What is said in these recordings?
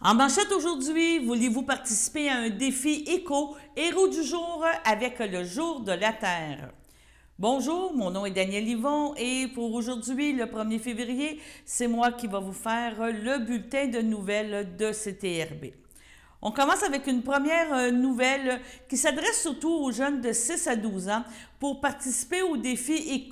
En manchette aujourd'hui, voulez-vous participer à un défi éco héros du jour avec le jour de la Terre? Bonjour, mon nom est Daniel Yvon et pour aujourd'hui, le 1er février, c'est moi qui va vous faire le bulletin de nouvelles de CTRB. On commence avec une première nouvelle qui s'adresse surtout aux jeunes de 6 à 12 ans pour participer au défi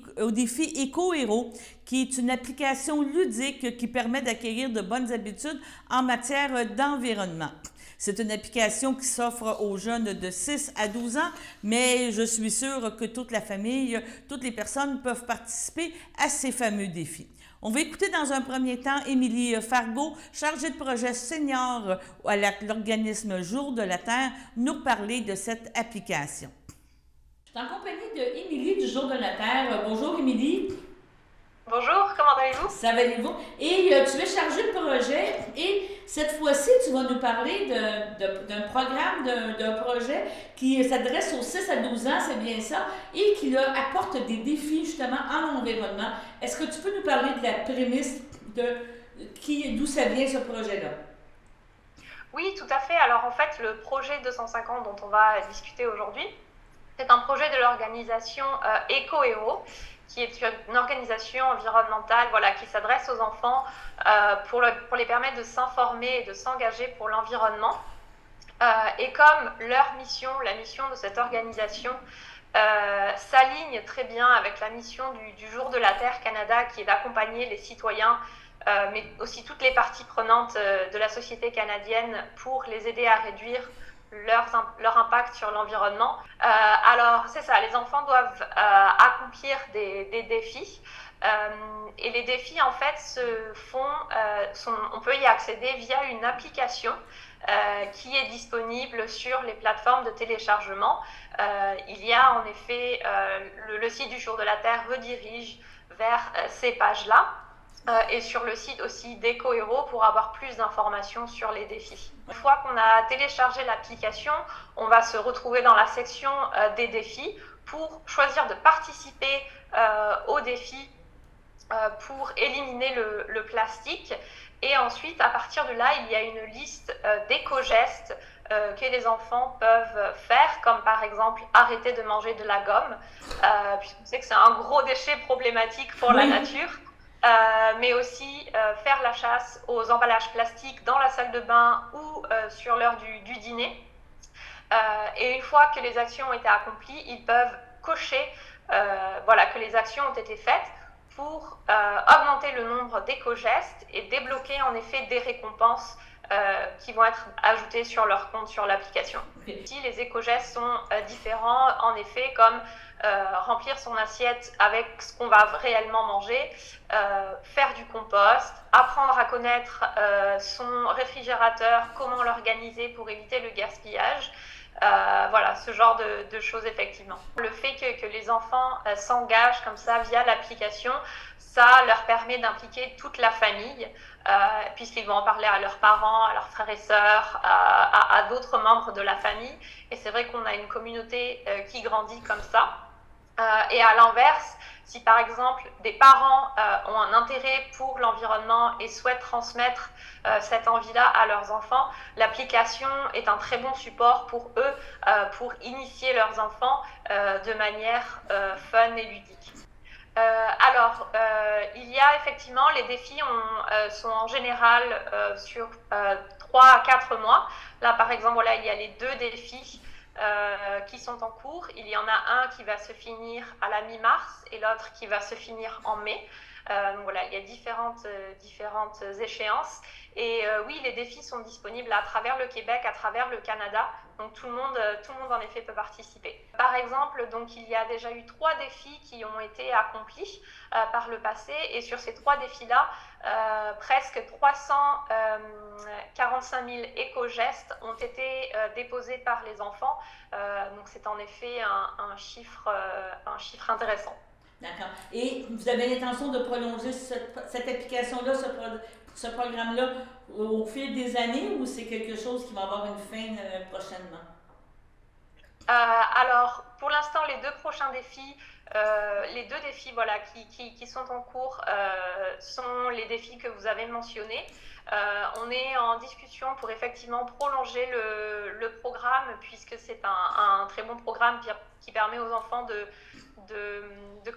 Éco-Héros, qui est une application ludique qui permet d'acquérir de bonnes habitudes en matière d'environnement. C'est une application qui s'offre aux jeunes de 6 à 12 ans, mais je suis sûre que toute la famille, toutes les personnes peuvent participer à ces fameux défis. On va écouter dans un premier temps Émilie Fargo, chargée de projet senior à l'organisme Jour de la Terre, nous parler de cette application. Je suis en compagnie d'Émilie du Jour de la Terre. Bonjour Émilie. Bonjour, comment allez-vous? Ça va allez-vous? Et tu es chargée de projet et cette fois-ci, tu vas nous parler d'un programme, d'un projet qui s'adresse aux 6 à 12 ans, c'est bien ça, et qui leur apporte des défis justement en environnement. Est-ce que tu peux nous parler de la prémisse d'où ça vient ce projet-là? Oui, tout à fait. Alors en fait, le projet 250 dont on va discuter aujourd'hui, c'est un projet de l'organisation Éco-Héros, qui est une organisation environnementale qui s'adresse aux enfants pour les permettre de s'informer et de s'engager pour l'environnement. Et comme leur mission, la mission de cette organisation, s'aligne très bien avec la mission du Jour de la Terre Canada, qui est d'accompagner les citoyens, mais aussi toutes les parties prenantes de la société canadienne pour les aider à réduire leur impact sur l'environnement. Alors, c'est ça, les enfants doivent accomplir des défis. Et les défis, en fait, on peut y accéder via une application qui est disponible sur les plateformes de téléchargement. Il y a en effet, le site du Jour de la Terre redirige vers ces pages-là. Et sur le site aussi d'Éco-Héros pour avoir plus d'informations sur les défis. Une fois qu'on a téléchargé l'application, on va se retrouver dans la section des défis pour choisir de participer aux défis pour éliminer le plastique. Et ensuite, à partir de là, il y a une liste d'éco-gestes que les enfants peuvent faire, comme par exemple arrêter de manger de la gomme, puisqu'on sait que c'est un gros déchet problématique pour la nature. Mais aussi faire la chasse aux emballages plastiques dans la salle de bain ou sur l'heure du dîner. Et une fois que les actions ont été accomplies, ils peuvent cocher que les actions ont été faites pour augmenter le nombre d'éco-gestes et débloquer en effet des récompenses qui vont être ajoutées sur leur compte sur l'application. Si les éco-gestes sont différents, en effet, comme remplir son assiette avec ce qu'on va réellement manger, faire du compost, apprendre à connaître son réfrigérateur, comment l'organiser pour éviter le gaspillage. Ce genre de choses effectivement. Le fait que les enfants s'engagent comme ça via l'application, ça leur permet d'impliquer toute la famille, puisqu'ils vont en parler à leurs parents, à leurs frères et sœurs, à d'autres membres de la famille. Et c'est vrai qu'on a une communauté qui grandit comme ça. Et à l'inverse, si par exemple des parents ont un intérêt pour l'environnement et souhaitent transmettre cette envie-là à leurs enfants, l'application est un très bon support pour eux, pour initier leurs enfants de manière fun et ludique. Il y a effectivement, les défis sont en général sur 3 à 4 mois. Là, par exemple, il y a les 2 défis qui sont en cours. Il y en a un qui va se finir à la mi-mars et l'autre qui va se finir en mai. Il y a différentes échéances. Et oui, les défis sont disponibles à travers le Québec, à travers le Canada. Donc tout le monde en effet peut participer. Par exemple, donc il y a déjà eu 3 défis qui ont été accomplis par le passé. Et sur ces 3 défis-là, presque 345 000 éco-gestes ont été déposés par les enfants. Donc c'est en effet un chiffre intéressant. D'accord. Et vous avez l'intention de prolonger cette application-là, ce programme-là, au fil des années ou c'est quelque chose qui va avoir une fin prochainement? Alors, pour l'instant, les deux défis voilà, qui sont en cours sont les défis que vous avez mentionnés. On est en discussion pour effectivement prolonger le programme, puisque c'est un très bon programme qui permet aux enfants de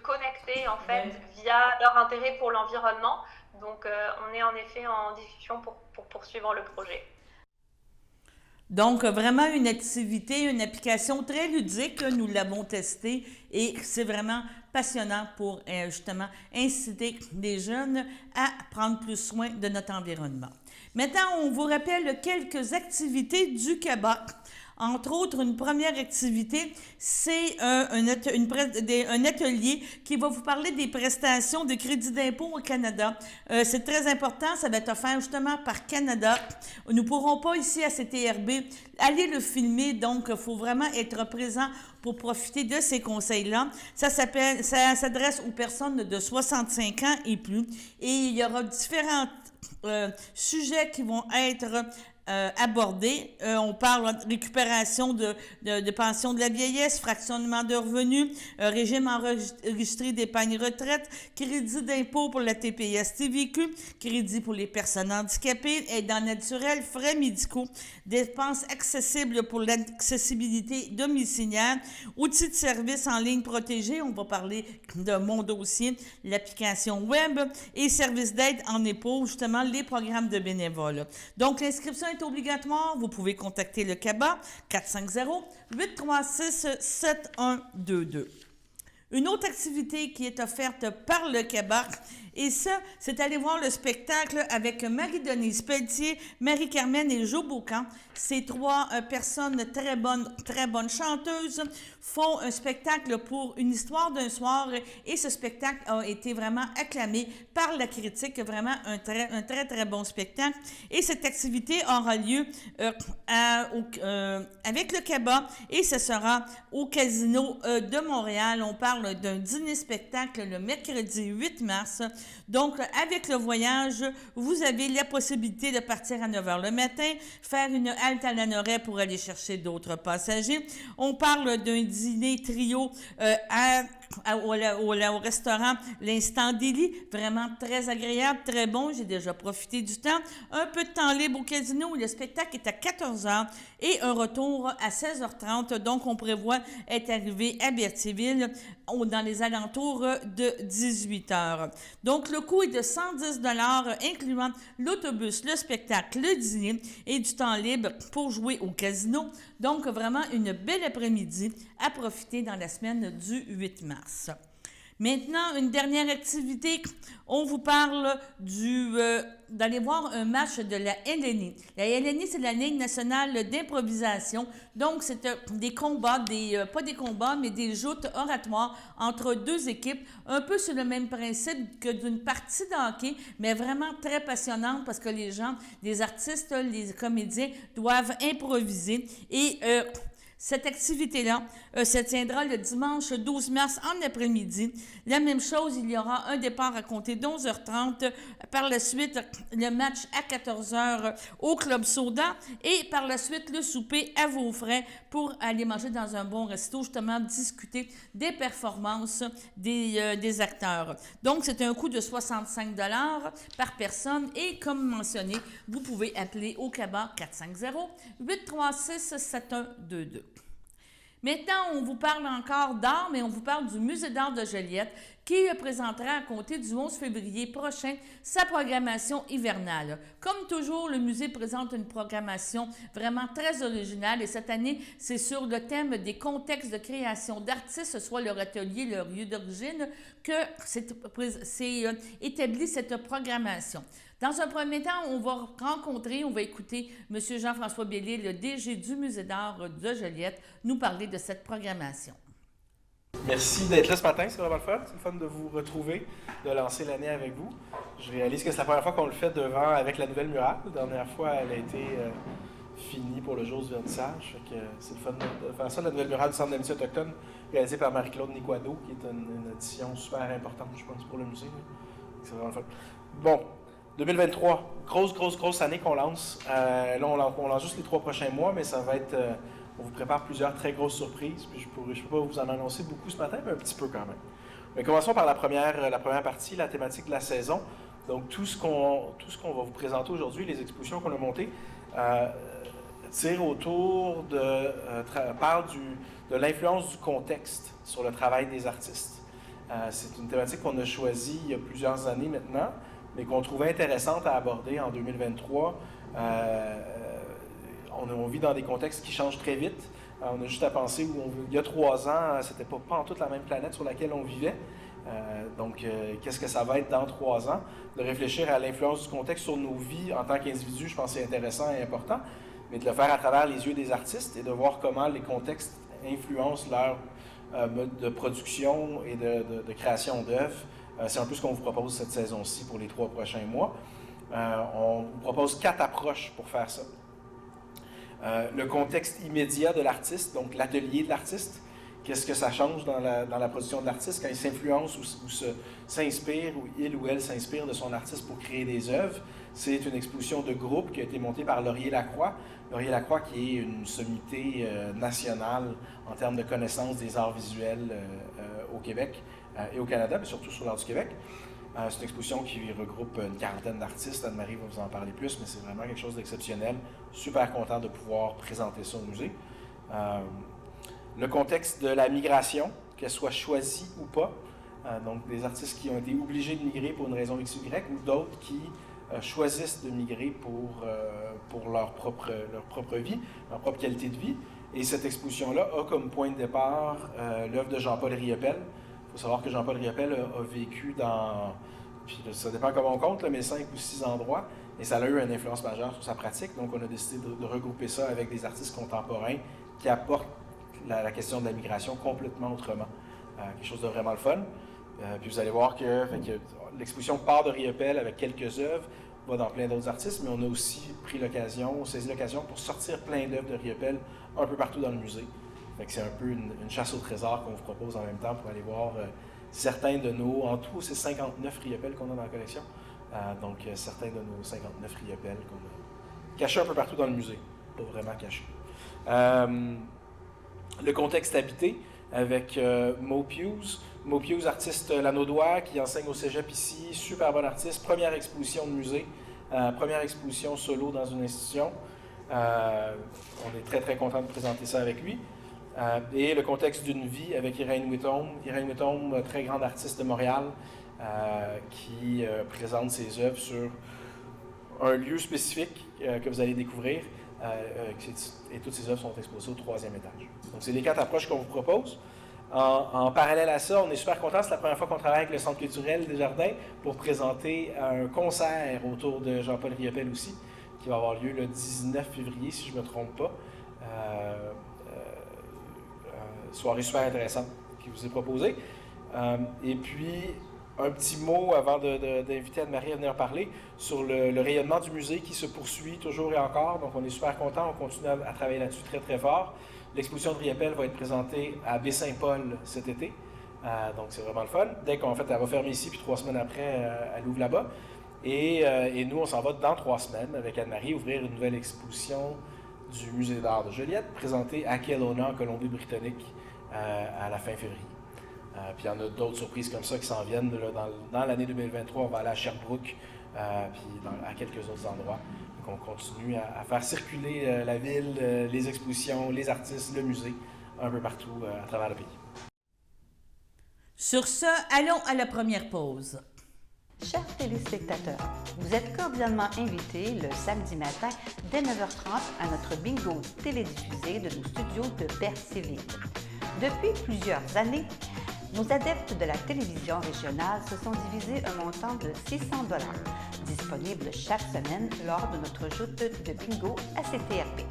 connecter en fait via leur intérêt pour l'environnement. Donc, on est en effet en discussion pour poursuivre le projet. Donc, vraiment une activité, une application très ludique. Nous l'avons testée et c'est vraiment passionnant pour justement inciter les jeunes à prendre plus soin de notre environnement. Maintenant, on vous rappelle quelques activités du Québec. Entre autres, une première activité, c'est un atelier qui va vous parler des prestations de crédit d'impôt au Canada. C'est très important, ça va être offert justement par Canada. Nous ne pourrons pas ici à CTRB aller le filmer, donc il faut vraiment être présent pour profiter de ces conseils-là. Ça s'adresse aux personnes de 65 ans et plus et il y aura différents sujets qui vont être abordés. On parle de récupération de pension de la vieillesse, fractionnement de revenus, régime enregistré d'épargne retraite, crédit d'impôt pour la TPS TVQ, crédit pour les personnes handicapées, aidants naturels, frais médicaux, dépenses accessibles pour l'accessibilité domiciliaire, outils de service en ligne protégés, on va parler de Mon Dossier, l'application web et services d'aide en épaule, justement les programmes de bénévoles. Donc l'inscription est obligatoire, vous pouvez contacter le CABA 450-836-7122. Une autre activité qui est offerte par le Québec, et ça, c'est aller voir le spectacle avec Marie-Denise Pelletier, Marie-Carmen et Jo Beaucamp. Ces trois personnes très bonnes chanteuses font un spectacle pour une histoire d'un soir et ce spectacle a été vraiment acclamé par la critique, vraiment un très bon spectacle. Et cette activité aura lieu avec le CABA et ce sera au Casino de Montréal. On parle d'un dîner-spectacle le mercredi 8 mars. Donc, avec le voyage, vous avez la possibilité de partir à 9 h le matin, faire une halte à Lanoraie pour aller chercher d'autres passagers. On parle d'un dîner trio au restaurant L'Instant Délit, vraiment très agréable, très bon, j'ai déjà profité du temps. Un peu de temps libre au casino où le spectacle est à 14 h et un retour à 16 h 30, donc on prévoit être arrivé à Berthierville dans les alentours de 18 h. Donc le coût est de 110 $, incluant l'autobus, le spectacle, le dîner et du temps libre pour jouer au casino. Donc vraiment une belle après-midi à profiter dans la semaine du 8 mars. Maintenant, une dernière activité, on vous parle d'aller voir un match de la LNI. La LNI, c'est la Ligue nationale d'improvisation. Donc, c'est des combats, pas des combats, mais des joutes oratoires entre deux équipes, un peu sur le même principe que d'une partie de hockey, mais vraiment très passionnante parce que les artistes, les comédiens doivent improviser et cette activité-là se tiendra le dimanche 12 mars en après-midi. La même chose, il y aura un départ à compter de 11 h 30. Par la suite, le match à 14 h au Club Soda. Et par la suite, le souper à vos frais pour aller manger dans un bon resto, justement discuter des performances des acteurs. Donc, c'est un coût de 65 $ par personne. Et comme mentionné, vous pouvez appeler au CABA 450-836-7122. Maintenant, on vous parle encore d'art, mais on vous parle du Musée d'art de Joliette qui présentera à compter du 11 février prochain sa programmation hivernale. Comme toujours, le musée présente une programmation vraiment très originale et cette année, c'est sur le thème des contextes de création d'artistes, soit leur atelier, leur lieu d'origine, que c'est établi cette programmation. Dans un premier temps, on va écouter M. Jean-François Bellé, le DG du Musée d'art de Joliette, nous parler de cette programmation. Merci d'être là ce matin, c'est vraiment le fun. C'est le fun de vous retrouver, de lancer l'année avec vous. Je réalise que c'est la première fois qu'on le fait avec la nouvelle murale. La dernière fois, elle a été finie pour le jour du vernissage. C'est le fun de faire ça. La nouvelle murale du Centre d'amitié autochtone, réalisée par Marie-Claude Niquado, qui est une édition super importante, je pense, pour le musée. C'est vraiment le fun. Bon. 2023, grosse année qu'on lance. Là, on lance juste les 3 prochains mois, mais ça va être On vous prépare plusieurs très grosses surprises, puis je ne peux pas vous en annoncer beaucoup ce matin, mais un petit peu quand même. Mais commençons par la première partie, la thématique de la saison. Donc, tout ce qu'on va vous présenter aujourd'hui, les expositions qu'on a montées, tire autour parle de l'influence du contexte sur le travail des artistes. C'est une thématique qu'on a choisie il y a plusieurs années maintenant, mais qu'on trouvait intéressante à aborder en 2023. On vit dans des contextes qui changent très vite. On a juste à penser il y a 3 ans, c'était pas en toute la même planète sur laquelle on vivait. Donc, qu'est-ce que ça va être dans 3 ans? De réfléchir à l'influence du contexte sur nos vies en tant qu'individus, je pense que c'est intéressant et important, mais de le faire à travers les yeux des artistes et de voir comment les contextes influencent leur mode de production et de création d'œuvres. C'est un peu ce qu'on vous propose cette saison-ci pour les 3 prochains mois. On vous propose 4 approches pour faire ça. Le contexte immédiat de l'artiste, donc l'atelier de l'artiste. Qu'est-ce que ça change dans la production de l'artiste quand il s'influence ou s'inspire, ou il ou elle s'inspire de son artiste pour créer des œuvres? C'est une exposition de groupe qui a été montée par Laurier Lacroix. Laurier Lacroix qui est une sommité nationale en termes de connaissance des arts visuels au Québec et au Canada, mais surtout sur l'art du Québec. C'est une exposition qui regroupe une 40aine d'artistes. Anne-Marie va vous en parler plus, mais c'est vraiment quelque chose d'exceptionnel. Super content de pouvoir présenter ça au musée. Le contexte de la migration, qu'elle soit choisie ou pas. Donc, des artistes qui ont été obligés de migrer pour une raison X ou Y, ou d'autres qui choisissent de migrer pour leur propre vie, leur propre qualité de vie. Et cette exposition-là a comme point de départ l'œuvre de Jean-Paul Riopelle. Il faut savoir que Jean-Paul Riopelle a vécu puis ça dépend comment on compte, mais 5 ou 6 endroits, et ça a eu une influence majeure sur sa pratique. Donc, on a décidé de regrouper ça avec des artistes contemporains qui apportent la question de la migration complètement autrement. Quelque chose de vraiment le fun. Puis vous allez voir que l'exposition part de Riopelle avec quelques œuvres, va dans plein d'autres artistes, mais on a aussi saisi l'occasion pour sortir plein d'œuvres de Riopelle un peu partout dans le musée. C'est un peu une chasse au trésor qu'on vous propose en même temps pour aller voir certains de en tout, c'est 59 Riopelle qu'on a dans la collection. Donc certains de nos 59 Riopelle qu'on a cachés un peu partout dans le musée. Pas vraiment cachés. Le contexte habité avec Mo Hughes. Mo Hughes, artiste lanaudois qui enseigne au cégep ici, super bon artiste, première exposition de musée, première exposition solo dans une institution. On est très très content de présenter ça avec lui. Et le contexte d'une vie avec Irène Whittom. Irène Whittom, très grande artiste de Montréal, qui présente ses œuvres sur un lieu spécifique que vous allez découvrir. Et toutes ces œuvres sont exposées au 3e étage. Donc, c'est les 4 approches qu'on vous propose. En parallèle à ça, on est super contents. C'est la première fois qu'on travaille avec le Centre culturel des Jardins pour présenter un concert autour de Jean-Paul Riopelle aussi, qui va avoir lieu le 19 février, si je ne me trompe pas. Soirée super intéressante qui vous est proposée. Et puis, un petit mot avant d'inviter Anne-Marie à venir parler sur le rayonnement du musée qui se poursuit toujours et encore. Donc, on est super contents. On continue à travailler là-dessus très, très fort. L'exposition de Riopelle va être présentée à Baie-Saint-Paul cet été. Donc, c'est vraiment le fun. Dès qu'en fait, elle va fermer ici, puis 3 semaines après, elle ouvre là-bas. Et nous, on s'en va dans 3 semaines avec Anne-Marie ouvrir une nouvelle exposition du Musée d'art de Joliette, présentée à Kelowna, en Colombie-Britannique, à la fin février. Puis il y en a d'autres surprises comme ça qui s'en viennent. Là, dans l'année 2023, on va aller à Sherbrooke, puis à quelques autres endroits. Donc on continue à faire circuler la ville, les expositions, les artistes, le musée, un peu partout à travers le pays. Sur ce, allons à la première pause. Chers téléspectateurs, vous êtes cordialement invités le samedi matin dès 9h30 à notre bingo télédiffusé de nos studios de Berthierville. Depuis plusieurs années, nos adeptes de la télévision régionale se sont divisés un montant de 600 $, disponible chaque semaine lors de notre joute de bingo à CTRP.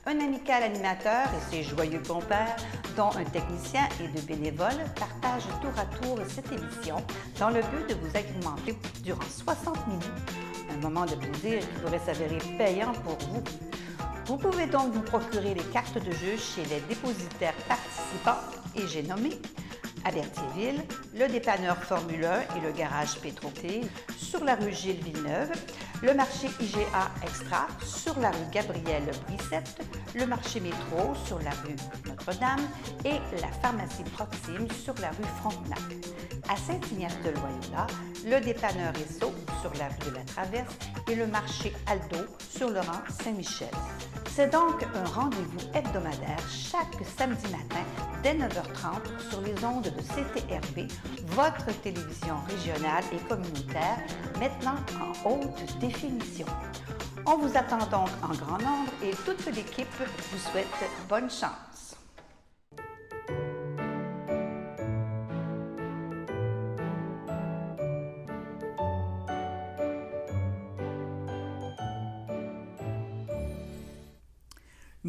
Un amical animateur et ses joyeux compères, dont un technicien et 2 bénévoles, partagent tour à tour cette émission dans le but de vous agrémenter durant 60 minutes. Un moment de plaisir qui pourrait s'avérer payant pour vous. Vous pouvez donc vous procurer les cartes de jeu chez les dépositaires participants, et j'ai nommé à Berthierville, le dépanneur Formule 1 et le garage Pétroté sur la rue Gilles Villeneuve, le marché IGA Extra sur la rue Gabrielle Brissette, le marché Métro sur la rue Notre-Dame et la pharmacie Proxime sur la rue Frontenac. À Saint-Ignace-de-Loyola, le dépanneur Esso sur la rue de la Traverse et le marché Aldo sur le rang Saint-Michel. C'est donc un rendez-vous hebdomadaire chaque samedi matin dès 9h30 sur les ondes de CTRB, votre télévision régionale et communautaire, maintenant en haute définition. On vous attend donc en grand nombre et toute l'équipe vous souhaite bonne chance.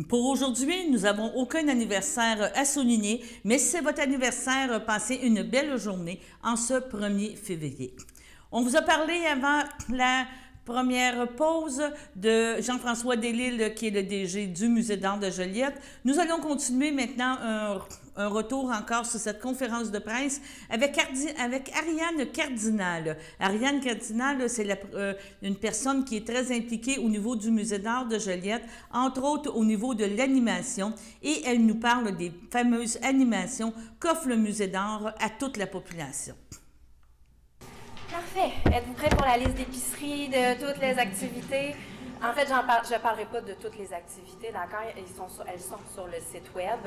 Pour aujourd'hui, nous n'avons aucun anniversaire à souligner, mais si c'est votre anniversaire, passez une belle journée en ce 1er février. On vous a parlé avant la première pause de Jean-François Delisle, qui est le DG du Musée d'art de Joliette. Nous allons continuer maintenant un retour encore sur cette conférence de presse avec Ariane Cardinal. Ariane Cardinal, c'est une personne qui est très impliquée au niveau du Musée d'art de Joliette, entre autres au niveau de l'animation, et elle nous parle des fameuses animations qu'offre le Musée d'art à toute la population. Parfait. Êtes-vous prêts pour la liste d'épicerie, de toutes les activités? En fait, je ne parlerai pas de toutes les activités, d'accord? Elles sont sur le site web.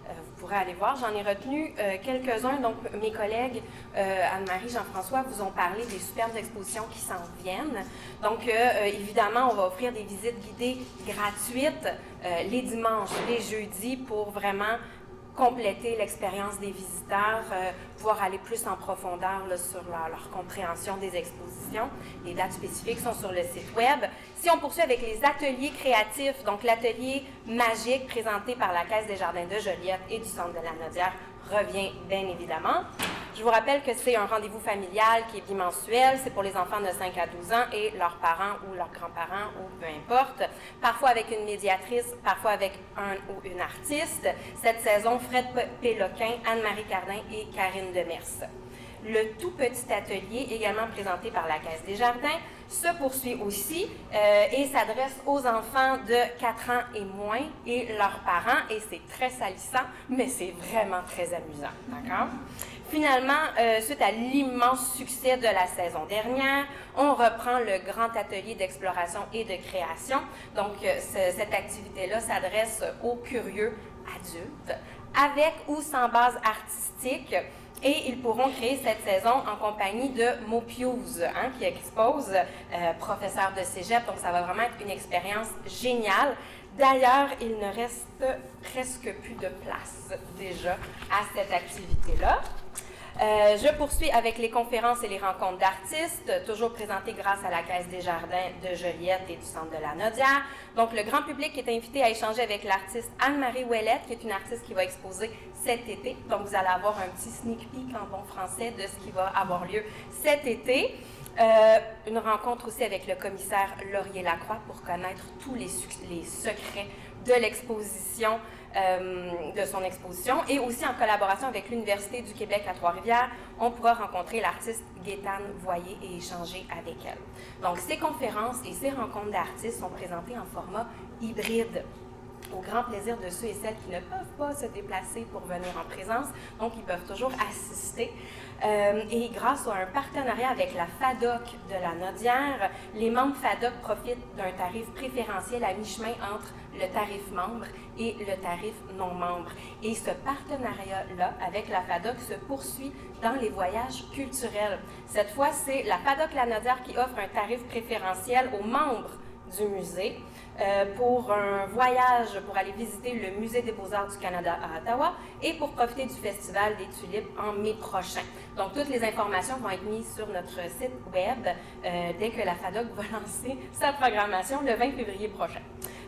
Vous pourrez aller voir. J'en ai retenu quelques-uns. Donc, mes collègues, Anne-Marie, Jean-François, vous ont parlé des superbes expositions qui s'en viennent. Donc, évidemment, on va offrir des visites guidées gratuites les dimanches, les jeudis pour vraiment compléter l'expérience des visiteurs, pouvoir aller plus en profondeur là, sur leur compréhension des expositions. Les dates spécifiques sont sur le site web. Si on poursuit avec les ateliers créatifs, donc l'atelier magique présenté par la Caisse des Jardins de Joliette et du Centre de la Nodière revient bien évidemment. Je vous rappelle que c'est un rendez-vous familial qui est bimensuel, c'est pour les enfants de 5 à 12 ans et leurs parents ou leurs grands-parents ou peu importe, parfois avec une médiatrice, parfois avec un ou une artiste. Cette saison, Fred Péloquin, Anne-Marie Cardin et Karine Demers. Le tout petit atelier, également présenté par la Caisse des Jardins, se poursuit aussi et s'adresse aux enfants de 4 ans et moins et leurs parents. Et c'est très salissant, mais c'est vraiment très amusant. D'accord? Finalement, suite à l'immense succès de la saison dernière, on reprend le grand atelier d'exploration et de création. Donc, cette activité-là s'adresse aux curieux adultes, avec ou sans base artistique. Et ils pourront créer cette saison en compagnie de Mopiuse, qui expose, professeur de cégep. Donc, ça va vraiment être une expérience géniale. D'ailleurs, il ne reste presque plus de place déjà à cette activité-là. Je poursuis avec les conférences et les rencontres d'artistes, toujours présentées grâce à la Caisse des Jardins de Joliette et du Centre de la Nodière. Donc, le grand public est invité à échanger avec l'artiste Anne-Marie Ouellette, qui est une artiste qui va exposer cet été. Donc, vous allez avoir un petit sneak peek en bon français de ce qui va avoir lieu cet été. Une rencontre aussi avec le commissaire Laurier-Lacroix pour connaître tous les secrets de l'exposition, de son exposition, et aussi en collaboration avec l'Université du Québec à Trois-Rivières, on pourra rencontrer l'artiste Gaétane Voyer et échanger avec elle. Donc, ces conférences et ces rencontres d'artistes sont présentées en format hybride, au grand plaisir de ceux et celles qui ne peuvent pas se déplacer pour venir en présence, donc ils peuvent toujours assister. Et grâce à un partenariat avec la FADOC de la Nodière, les membres FADOC profitent d'un tarif préférentiel à mi-chemin entre le tarif membre et le tarif non membre. Et ce partenariat-là avec la FADOC se poursuit dans les voyages culturels. Cette fois, c'est la FADOC La Nodière qui offre un tarif préférentiel aux membres du musée pour un voyage pour aller visiter le Musée des Beaux-Arts du Canada à Ottawa et pour profiter du Festival des Tulipes en mai prochain. Donc, toutes les informations vont être mises sur notre site web dès que la FADOC va lancer sa programmation le 20 février prochain.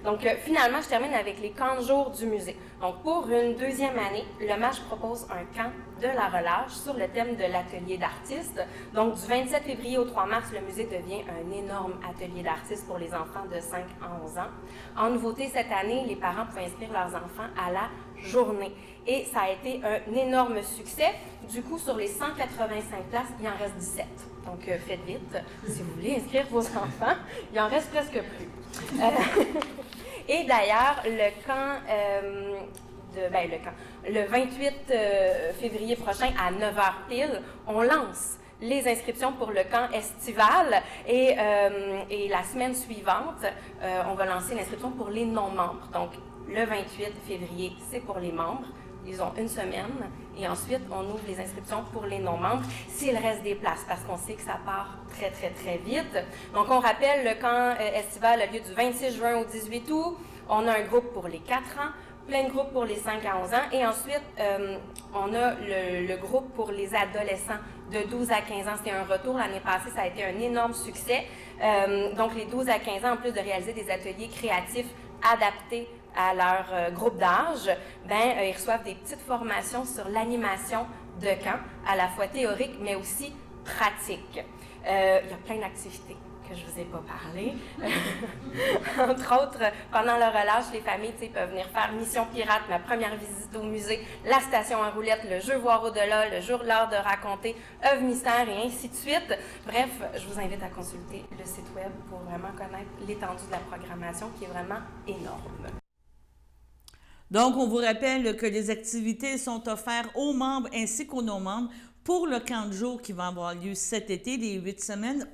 Donc, finalement, je termine avec les camps de jour du musée. Donc, pour une deuxième année, le MAJ propose un camp de la relâche sur le thème de l'atelier d'artistes. Donc, du 27 février au 3 mars, le musée devient un énorme atelier d'artistes pour les enfants de 5 à 11 ans. En nouveauté, cette année, les parents pouvaient inscrire leurs enfants à la journée. Et ça a été un énorme succès. Du coup, sur les 185 places, il en reste 17. Donc, faites vite. Si vous voulez inscrire vos enfants, il en reste presque plus. Et d'ailleurs, le 28 février prochain, à 9h pile, on lance les inscriptions pour le camp estival et la semaine suivante, on va lancer l'inscription pour les non-membres. Donc, le 28 février, c'est pour les membres. Ils ont une semaine et ensuite, on ouvre les inscriptions pour les non-membres s'il reste des places parce qu'on sait que ça part très, très, très vite. Donc, on rappelle, le camp estival a lieu du 26 juin au 18 août. On a un groupe pour les 4 ans, plein de groupes pour les 5 à 11 ans et ensuite, on a le groupe pour les adolescents de 12 à 15 ans. C'était un retour l'année passée, ça a été un énorme succès. Donc, les 12 à 15 ans, en plus de réaliser des ateliers créatifs adaptés à leur groupe d'âge, ils reçoivent des petites formations sur l'animation de camp, à la fois théorique, mais aussi pratique. Il y a plein d'activités que je ne vous ai pas parlé. Entre autres, pendant le relâche, les familles peuvent venir faire Mission Pirate, ma première visite au musée, la station en roulette, le jeu Voir au-delà, le jour l'heure de raconter, œuvre mystère et ainsi de suite. Bref, je vous invite à consulter le site web pour vraiment connaître l'étendue de la programmation qui est vraiment énorme. Donc, on vous rappelle que les activités sont offertes aux membres ainsi qu'aux non-membres pour le camp de jour qui va avoir lieu cet été, les 8 semaines.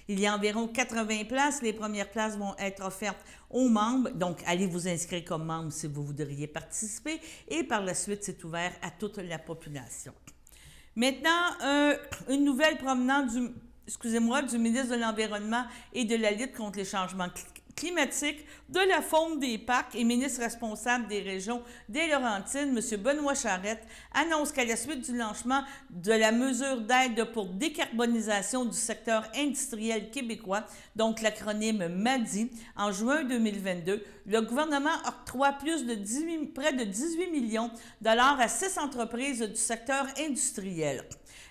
Il y a environ 80 places. Les premières places vont être offertes aux membres. Donc, allez vous inscrire comme membre si vous voudriez participer. Et par la suite, c'est ouvert à toute la population. Maintenant, une nouvelle provenant du ministre de l'Environnement et de la lutte contre les changements climatique, de la faune des parcs et ministre responsable des régions des Laurentides, M. Benoît Charette, annonce qu'à la suite du lancement de la mesure d'aide pour décarbonisation du secteur industriel québécois, donc l'acronyme MADI, en juin 2022, le gouvernement octroie près de 18 millions de dollars à 6 entreprises du secteur industriel.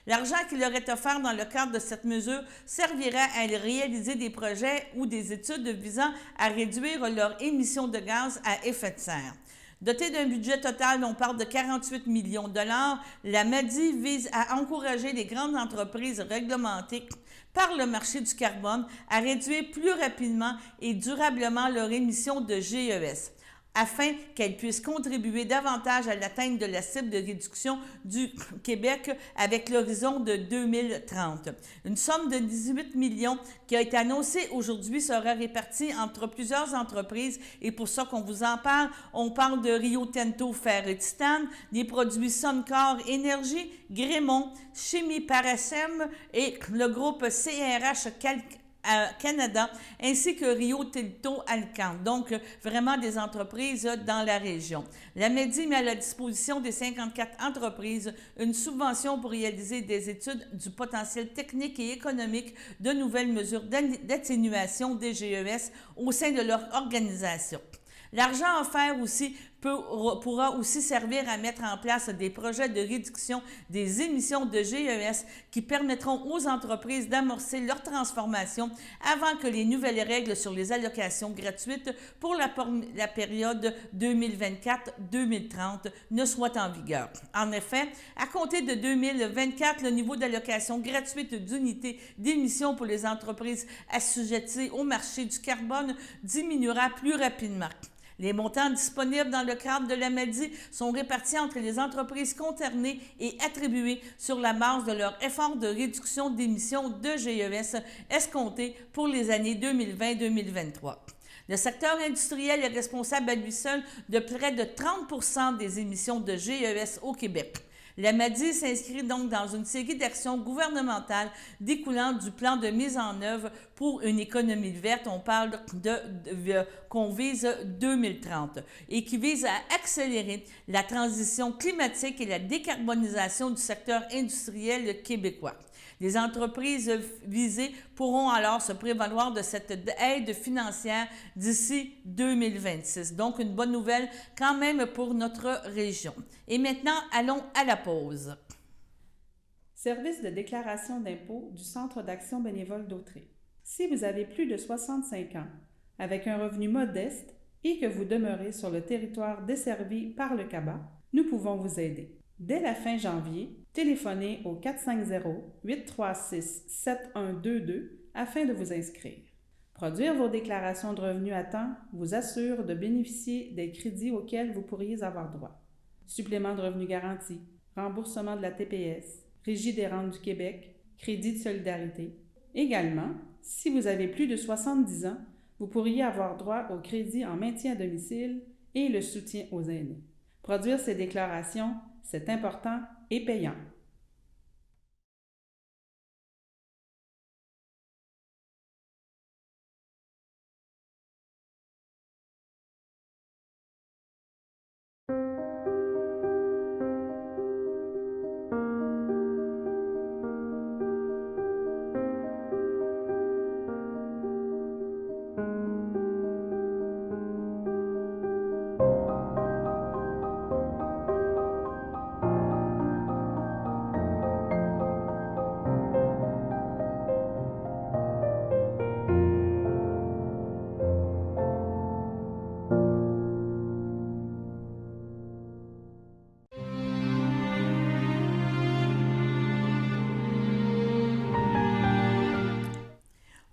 L'argent qui leur est offert dans le cadre de cette mesure servira à réaliser des projets ou des études visant à réduire leurs émissions de gaz à effet de serre. Dotée d'un budget total, on parle de 48 millions de dollars, la MADI vise à encourager les grandes entreprises réglementées par le marché du carbone à réduire plus rapidement et durablement leurs émissions de GES, afin qu'elles puissent contribuer davantage à l'atteinte de la cible de réduction du Québec avec l'horizon de 2030. Une somme de 18 millions qui a été annoncée aujourd'hui sera répartie entre plusieurs entreprises et pour ça qu'on vous en parle, on parle de Rio Tinto Fer et Titane, des produits Suncor Énergie, Grémont, Chimie Paracem et le groupe CRH Canada, ainsi que Rio Tinto Alcan. Donc, vraiment des entreprises dans la région. La MADI met à la disposition des 54 entreprises une subvention pour réaliser des études du potentiel technique et économique de nouvelles mesures d'atténuation des GES au sein de leur organisation. L'argent offert aussi pourra aussi servir à mettre en place des projets de réduction des émissions de GES qui permettront aux entreprises d'amorcer leur transformation avant que les nouvelles règles sur les allocations gratuites pour la période 2024-2030 ne soient en vigueur. En effet, à compter de 2024, le niveau d'allocation gratuite d'unités d'émission pour les entreprises assujetties au marché du carbone diminuera plus rapidement. Les montants disponibles dans le cadre de la MADI sont répartis entre les entreprises concernées et attribués sur la base de leur effort de réduction d'émissions de GES escomptés pour les années 2020-2023. Le secteur industriel est responsable à lui seul de près de 30 % des émissions de GES au Québec. La MADI s'inscrit donc dans une série d'actions gouvernementales découlant du plan de mise en œuvre pour une économie verte. On parle qu'on vise 2030 et qui vise à accélérer la transition climatique et la décarbonisation du secteur industriel québécois. Les entreprises visées pourront alors se prévaloir de cette aide financière d'ici 2026. Donc, une bonne nouvelle quand même pour notre région. Et maintenant, allons à la pause. Service de déclaration d'impôt du Centre d'action bénévole d'Autrey. Si vous avez plus de 65 ans, avec un revenu modeste et que vous demeurez sur le territoire desservi par le CABA, nous pouvons vous aider. Dès la fin janvier, téléphonez au 450-836-7122 afin de vous inscrire. Produire vos déclarations de revenus à temps vous assure de bénéficier des crédits auxquels vous pourriez avoir droit. Supplément de revenus garanti, remboursement de la TPS, Régie des rentes du Québec, crédit de solidarité. Également, si vous avez plus de 70 ans, vous pourriez avoir droit au crédit en maintien à domicile et le soutien aux aînés. Produire ces déclarations, c'est important et payant.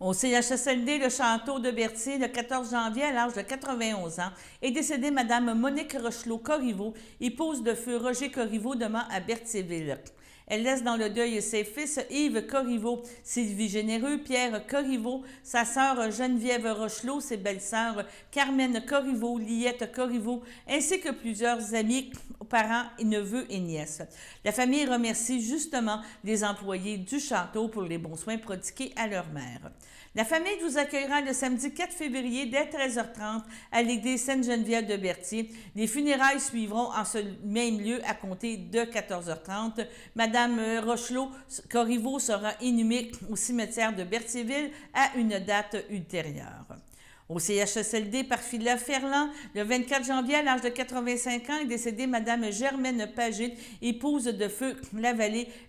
Au CHSLD, le château de Berthier, le 14 janvier, à l'âge de 91 ans, est décédée Mme Monique Rochelot-Corriveau, épouse de feu Roger Corriveau, demeurant à Berthierville. Elle laisse dans le deuil ses fils Yves Corriveau, Sylvie Généreux, Pierre Corriveau, sa sœur Geneviève Rochelot, ses belles-sœurs Carmen Corriveau, Liette Corriveau, ainsi que plusieurs amis, parents, neveux et nièces. La famille remercie justement les employés du château pour les bons soins prodigués à leur mère. La famille vous accueillera le samedi 4 février dès 13h30 à l'église Sainte-Geneviève de Berthier. Les funérailles suivront en ce même lieu à compter de 14h30. Madame Rochelot-Corriveau sera inhumée au cimetière de Berthierville à une date ultérieure. Au CHSLD par Phila Ferland, le 24 janvier, à l'âge de 85 ans, est décédée Mme Germaine Pagé, épouse de feu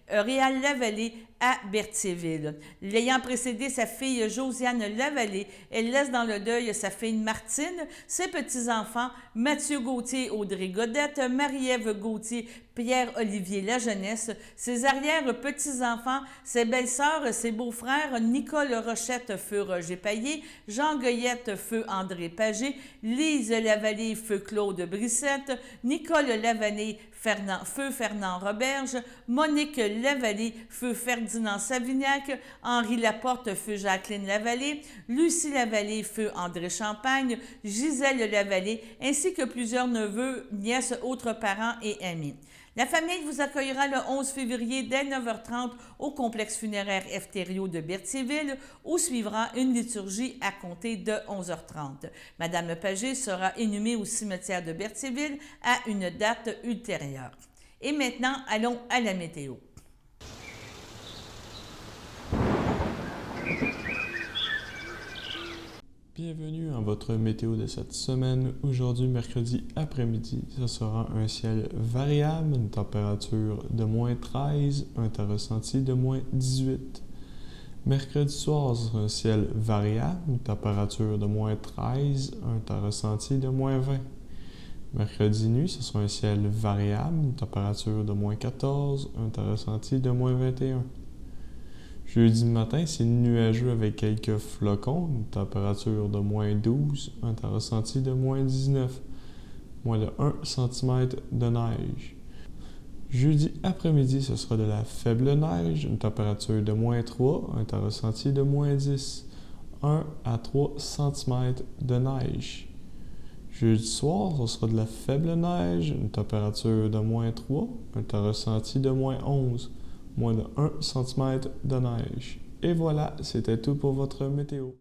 Réal Lavallée à Berthierville. L'ayant précédé sa fille Josiane Lavallée, elle laisse dans le deuil sa fille Martine, ses petits-enfants Mathieu Gauthier, Audrey Godette, Marie-Ève Gauthier, Pierre-Olivier Lajeunesse, ses arrière-petits-enfants, ses belles-sœurs, ses beaux-frères Nicole Rochette, feu Roger Paillé, Jean Goyette, feu André Pagé, Lise Lavallée, feu Claude Brissette, Nicole Lavallée, feu Fernand Roberge, Monique Lavallée, feu Ferdinand Savignac, Henri Laporte, feu Jacqueline Lavallée, Lucie Lavallée, feu André Champagne, Gisèle Lavallée, ainsi que plusieurs neveux, nièces, autres parents et amis. La famille vous accueillera le 11 février dès 9h30 au complexe funéraire Efterio de Berthierville, où suivra une liturgie à compter de 11h30. Madame Pagé sera inhumée au cimetière de Berthierville à une date ultérieure. Et maintenant, allons à la météo. Bienvenue à votre météo de cette semaine. Aujourd'hui, mercredi après-midi, ce sera un ciel variable, une température de moins 13, un temps ressenti de moins 18. Mercredi soir, ce sera un ciel variable, une température de moins 13, un temps ressenti de moins 20. Mercredi nuit, ce sera un ciel variable, une température de moins 14, un temps ressenti de moins 21. Jeudi matin, c'est nuageux avec quelques flocons, une température de moins 12, un temps ressenti de moins 19, moins de 1 cm de neige. Jeudi après-midi, ce sera de la faible neige, une température de moins 3, un temps ressenti de moins 10, 1 à 3 cm de neige. Jeudi soir, ce sera de la faible neige, une température de -3, un temps ressenti de -11, moins de 1 cm de neige. Et voilà, c'était tout pour votre météo.